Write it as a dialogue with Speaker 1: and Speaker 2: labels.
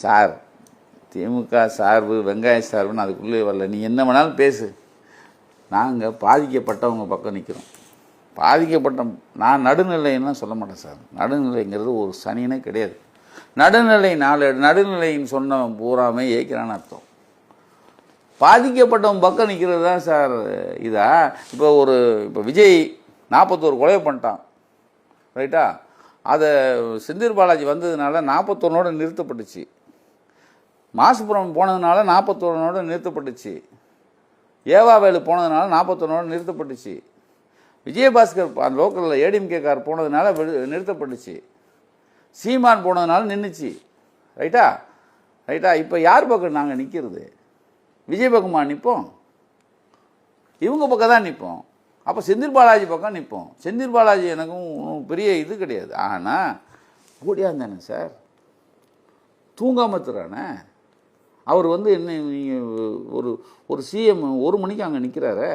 Speaker 1: Sir திமுக சார்பு வெங்காய சார்புன்னு அதுக்குள்ளே வரல. நீ என்ன வேணாலும் பேசு. நாங்கள் பாதிக்கப்பட்டவங்க பக்கம் நிற்கிறோம். பாதிக்கப்பட்ட நான் நடுநிலைன்னு சொல்ல மாட்டேன் சார். நடுநிலைங்கிறது ஒரு சனினே கிடையாது. நடுநிலை நடுநிலைன்னு சொன்னவன் பூராமே ஏற்கிறான்னு அர்த்தம். பாதிக்கப்பட்டவன் பக்கம் நிற்கிறது தான் சார் இதா. இப்போ விஜய் 41 கொலை பண்ணிட்டான், ரைட்டா? அதை செந்தில் பாலாஜி வந்ததுனால 41ஓட நிறுத்தப்பட்டுச்சு. மாசுபுரம் போனதுனால 41ஓட நிறுத்தப்பட்டுச்சு. ஏவாவேலு போனதுனால 41ஓட நிறுத்தப்பட்டுச்சு. விஜயபாஸ்கர் அந்த லோக்கலில் ஏடிஎம்கே கார் போனதுனால நிறுத்தப்பட்டுச்சு. சீமான் போனதுனால நின்றுச்சு, ரைட்டா? இப்போ யார் பக்கம் நாங்கள் நிற்கிறது? விஜய் பக்கமாக நிற்போம்? இவங்க பக்கம் தான் நிற்போம். அப்போ செந்தில் பாலாஜி பக்கம் நிற்போம். செந்தில் பாலாஜி எனக்கும் பெரிய இது கிடையாது. ஆனால் ஓடியாந்தானே சார், தூங்காமத்துறானே அவர். என்ன நீங்கள் ஒரு சிஎம் 1 மணிக்கு அங்கே நிற்கிறாரே,